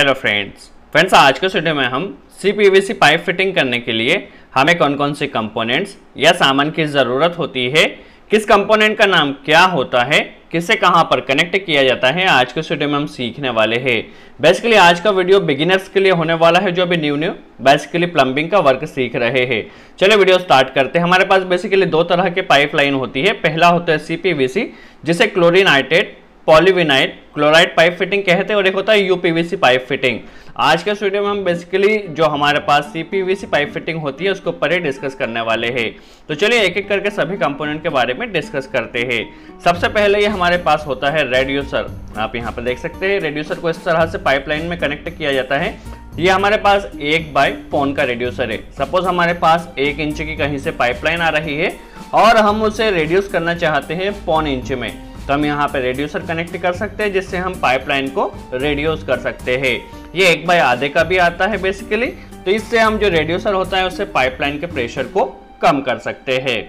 Hello friends आज के video में हम CPVC पाइप फिटिंग करने के लिए हमें कौन कौन से कंपोनेंट्स या सामान की ज़रूरत होती है, किस कंपोनेंट का नाम क्या होता है, किसे कहां पर कनेक्ट किया जाता है, आज के वीडियो में हम सीखने वाले हैं। बेसिकली आज का वीडियो बिगिनर्स के लिए होने वाला है जो अभी न्यू बेसिकली प्लम्बिंग का वर्क सीख रहे हैं। चलिए वीडियो स्टार्ट करते हैं। हमारे पास बेसिकली दो तरह के पाइपलाइन होती है। पहला होता है CPVC जिसे क्लोरीनाइटेड पॉलीविनाइल क्लोराइड पाइप फिटिंग कहते हैं, और एक होता है UPVC पाइप फिटिंग। आज के वीडियो में हम बेसिकली जो हमारे पास CPVC पाइप फिटिंग होती है उसके ऊपर ही डिस्कस करने वाले हैं। तो चलिए एक एक करके सभी कंपोनेंट के बारे में डिस्कस करते हैं। सबसे पहले ये हमारे पास होता है रेड्यूसर। आप यहाँ पर देख सकते हैं रेड्यूसर को इस तरह से पाइपलाइन में कनेक्ट किया जाता है। ये हमारे पास 1/4 का रेड्यूसर है। सपोज हमारे पास 1 इंच की कहीं से पाइपलाइन आ रही है और हम उसे रेड्यूस करना चाहते हैं 0.25 इंच में, तो हम यहाँ पे रेड्यूसर कनेक्ट कर सकते हैं जिससे हम पाइपलाइन को रेड्यूस कर सकते हैं। ये 1/2 का भी आता है बेसिकली, तो इससे हम जो रेड्यूसर होता है उससे पाइपलाइन के प्रेशर को कम कर सकते हैं।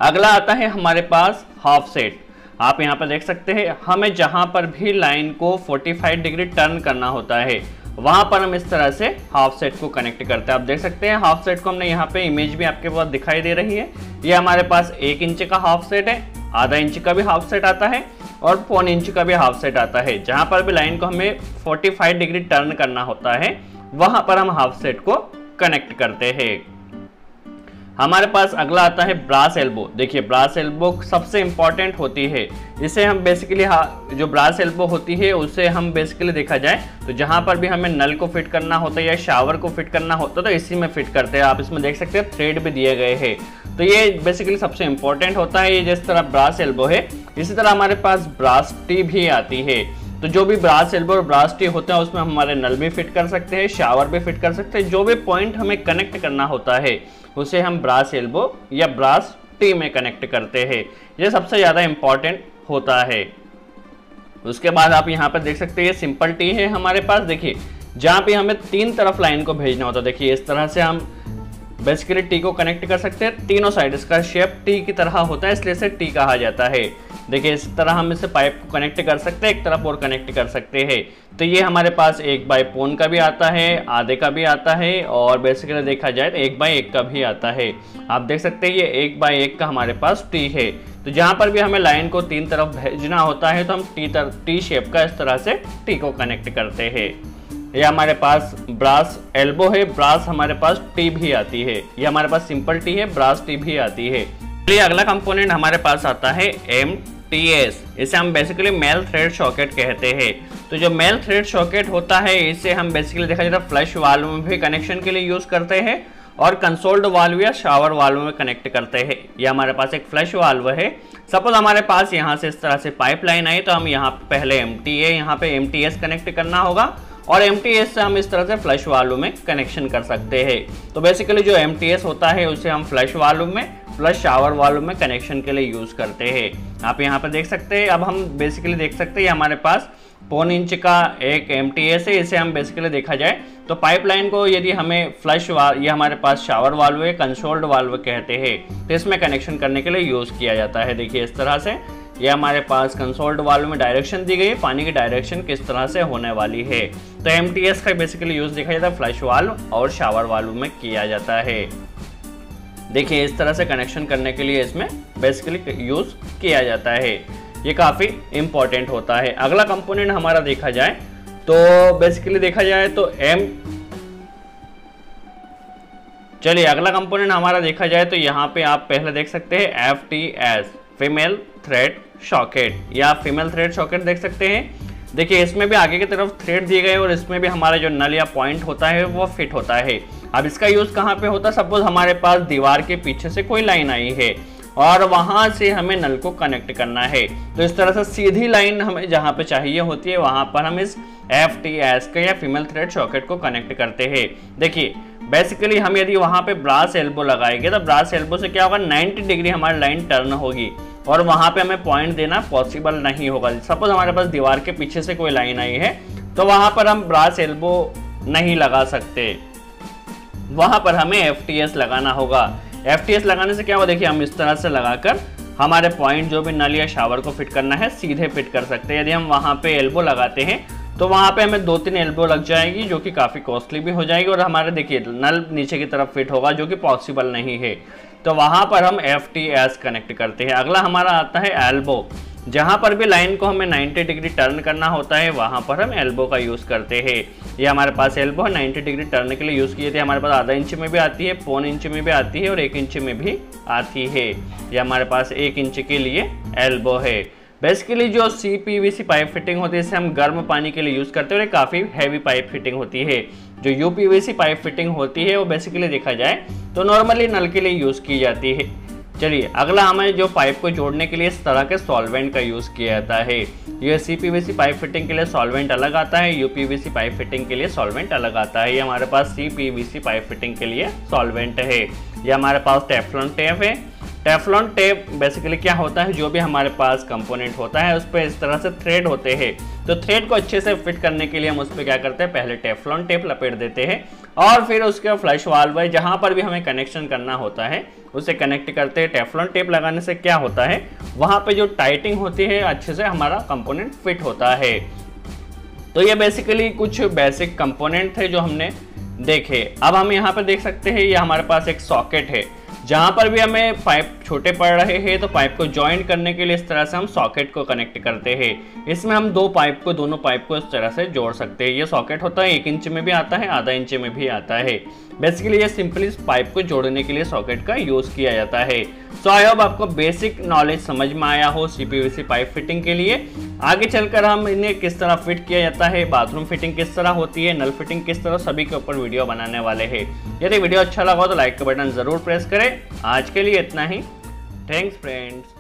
अगला आता है हमारे पास हाफ सेट। आप यहाँ पर देख सकते हैं हमें जहां पर भी लाइन को 45 डिग्री टर्न करना होता है वहां पर हम इस तरह से हाफ सेट को कनेक्ट करते हैं। आप देख सकते हैं हाफ सेट को हमने यहाँ पे इमेज भी आपके पास दिखाई दे रही है। ये हमारे पास 1 इंच का हाफ सेट है, आधा इंच का भी हाफ सेट आता है और 0.25 इंच का भी हाफ सेट आता है। जहां पर भी लाइन को हमें 45 डिग्री टर्न करना होता है वहां पर हम हाफ सेट को कनेक्ट करते हैं। हमारे पास अगला आता है ब्रास एल्बो। देखिए ब्रास एल्बो सबसे इंपॉर्टेंट होती है। इसे हम बेसिकली जो ब्रास एल्बो होती है उसे हम बेसिकली देखा जाए तो जहां पर भी हमें नल को फिट करना होता है या शावर को फिट करना होता है तो इसी में फिट करते हैं। आप इसमें देख सकते हैं थ्रेड भी दिए गए हैं, तो ये बेसिकली सबसे इंपॉर्टेंट होता है। ये जिस तरह ब्रास एल्बो है इसी तरह हमारे पास ब्रास टी भी आती है। तो जो भी ब्रास एल्बो और ब्रास टी होता है उसमें हमारे नल भी फिट कर सकते हैं, शावर भी फिट कर सकते हैं। जो भी पॉइंट हमें कनेक्ट करना होता है उसे हम ब्रास एल्बो या ब्रास टी में कनेक्ट करते हैं। ये सबसे ज़्यादा इंपॉर्टेंट होता है। उसके बाद आप यहाँ पर देख सकते हैं ये सिंपल टी है हमारे पास। देखिए जहाँ पे हमें 3 तरफ लाइन को भेजना होता है, देखिए इस तरह से हम बेसिकली टी को कनेक्ट कर सकते हैं। तीनों साइड इसका शेप टी की तरह होता है इसलिए इसे टी कहा जाता है। देखिए इस तरह हम इसे पाइप को कनेक्ट कर सकते हैं, एक तरफ और कनेक्ट कर सकते हैं। तो ये हमारे पास 1/4 का भी आता है, आधे का भी आता है और बेसिकली देखा जाए तो 1/1 का भी आता है। आप देख सकते हैं ये 1/1 का हमारे पास टी है। तो जहाँ पर भी हमें लाइन को 3 तरफ भेजना होता है तो हम टी शेप का इस तरह से टी को कनेक्ट करते हैं। ये हमारे पास ब्रास एल्बो है, ब्रास हमारे पास टी भी आती है। ये हमारे पास सिंपल टी है, ब्रास टी भी आती है। चलिए अगला कंपोनेंट हमारे पास आता है MTS। इसे हम बेसिकली मेल थ्रेड सॉकेट कहते हैं। तो जो मेल थ्रेड सॉकेट होता है इसे हम बेसिकली देखा जाता है फ्लश वाल्व में भी कनेक्शन के लिए यूज करते हैं और कंसोल्ड वाल्व या शावर वाल्व में कनेक्ट करते हैं। ये हमारे पास एक फ्लश वाल्व है। सपोज हमारे पास यहाँ से इस तरह से पाइपलाइन आई तो हम यहाँ पहले यहाँ पे MTS कनेक्ट करना होगा और MTS से हम इस तरह से फ्लश वाल्व में कनेक्शन कर सकते हैं। तो बेसिकली जो MTS होता है उसे हम फ्लश वाल्व में प्लस शावर वाल्व में कनेक्शन के लिए यूज करते हैं। आप यहाँ पर देख सकते हैं। अब हम बेसिकली देख सकते हैं हमारे पास 0.25 इंच का एक MTS है। इसे हम बेसिकली देखा जाए तो पाइपलाइन को यदि हमें फ्लश वाल्व ये हमारे पास शावर वाल्व है, कंसोल्ड वाल्व कहते हैं, तो इसमें कनेक्शन करने के लिए यूज किया जाता है। देखिए इस तरह से ये हमारे पास कंसोल्ड वाल्व में डायरेक्शन दी गई है, पानी की डायरेक्शन किस तरह से होने वाली है। तो MTS का बेसिकली यूज देखा जाता है फ्लश वाल्व और शावर वाल्व में किया जाता है। देखिए इस तरह से कनेक्शन करने के लिए इसमें बेसिकली यूज किया जाता है। ये काफ़ी इंपॉर्टेंट होता है। अगला कंपोनेंट हमारा देखा जाए तो बेसिकली देखा जाए तो चलिए अगला कंपोनेंट हमारा देखा जाए तो यहाँ पे आप पहले देख सकते हैं FTS फीमेल थ्रेड सॉकेट या फीमेल थ्रेड सॉकेट देख सकते हैं। देखिए इसमें भी आगे की तरफ थ्रेड दिए गए और इसमें भी हमारा जो नल या पॉइंट होता है वो फिट होता है। अब इसका यूज कहाँ पे होता है? सपोज हमारे पास दीवार के पीछे से कोई लाइन आई है और वहां से हमें नल को कनेक्ट करना है, तो इस तरह से सीधी लाइन हमें जहां पे चाहिए होती है वहां पर हम इस FTS के या फीमेल थ्रेड सॉकेट को कनेक्ट करते हैं। देखिए बेसिकली हम यदि वहां पे ब्रास एल्बो लगाएंगे तो ब्रास एल्बो से क्या होगा, 90 डिग्री हमारी लाइन टर्न होगी और वहां पे हमें पॉइंट देना पॉसिबल नहीं होगा। सपोज हमारे पास दीवार के पीछे से कोई लाइन आई है तो वहां पर हम ब्रास एल्बो नहीं लगा सकते, वहां पर हमें FTS लगाना होगा। FTS लगाने से क्या होगा, देखिए हम इस तरह से लगाकर हमारे पॉइंट जो भी नल या शावर को फिट करना है सीधे फिट कर सकते हैं। यदि हम वहां पे एल्बो लगाते हैं तो वहाँ पे हमें 2-3 एल्बो लग जाएगी जो कि काफ़ी कॉस्टली भी हो जाएगी, और हमारे देखिए नल नीचे की तरफ फिट होगा जो कि पॉसिबल नहीं है। तो वहाँ पर हम FTS कनेक्ट करते हैं। अगला हमारा आता है एल्बो। जहाँ पर भी लाइन को हमें 90 डिग्री टर्न करना होता है वहाँ पर हम एल्बो का यूज़ करते हैं। ये हमारे पास एल्बो 90 डिग्री टर्न के लिए यूज़ किए थे। हमारे पास आधा इंच में भी आती है, पौन इंच में भी आती है और 1 इंच में भी आती है। ये हमारे पास 1 इंच के लिए एल्बो है। बेसिकली जो CPVC पाइप फिटिंग होती है इसे हम गर्म पानी के लिए यूज़ करते हैं और ये काफ़ी हैवी पाइप फिटिंग होती है। जो UPVC पाइप फिटिंग होती है वो बेसिकली देखा जाए तो नॉर्मली नल के लिए यूज़ की जाती है। चलिए अगला हमें जो पाइप को जोड़ने के लिए इस तरह के सॉल्वेंट का यूज़ किया जाता है। ये CPVC पाइप फिटिंग के लिए सॉल्वेंट अलग आता है, UPVC पाइप फिटिंग के लिए सॉल्वेंट अलग आता है। ये हमारे पास CPVC पाइप फिटिंग के लिए सॉल्वेंट है। ये हमारे पास टेफ्लॉन टेप है। टेफ्लॉन टेप बेसिकली क्या होता है, जो भी हमारे पास कंपोनेंट होता है उस पर इस तरह से थ्रेड होते हैं, तो थ्रेड को अच्छे से फिट करने के लिए हम उस पर क्या करते हैं, पहले टेफ्लॉन टेप लपेट देते हैं और फिर उसके फ्लश वाल्व है जहाँ पर भी हमें कनेक्शन करना होता है उसे कनेक्ट करते हैं। टेफ्लॉन टेप लगाने से क्या होता है, वहाँ पे जो टाइटिंग होती है अच्छे से हमारा कंपोनेंट फिट होता है। तो ये बेसिकली कुछ बेसिक कंपोनेंट थे जो हमने देखे। अब हम यहाँ पर देख सकते हैं ये हमारे पास एक सॉकेट है। जहाँ पर भी हमें पाइप छोटे पड़ रहे हैं तो पाइप को ज्वाइंट करने के लिए इस तरह से हम सॉकेट को कनेक्ट करते हैं। इसमें हम दोनों पाइप को इस तरह से जोड़ सकते हैं। ये सॉकेट होता है 1 इंच में भी आता है, आधा इंच में भी आता है। बेसिकली ये सिंपली पाइप को जोड़ने के लिए सॉकेट का यूज़ किया जाता है। सो आई होप आपको बेसिक नॉलेज समझ में आया हो CPVC पाइप फिटिंग के लिए। आगे चलकर हम इन्हें किस तरह फिट किया जाता है, बाथरूम फिटिंग किस तरह होती है, नल फिटिंग किस तरह, सभी के ऊपर वीडियो बनाने वाले हैं। यदि वीडियो अच्छा लगा तो लाइक का बटन ज़रूर प्रेस करें। आज के लिए इतना ही। Thanks friends.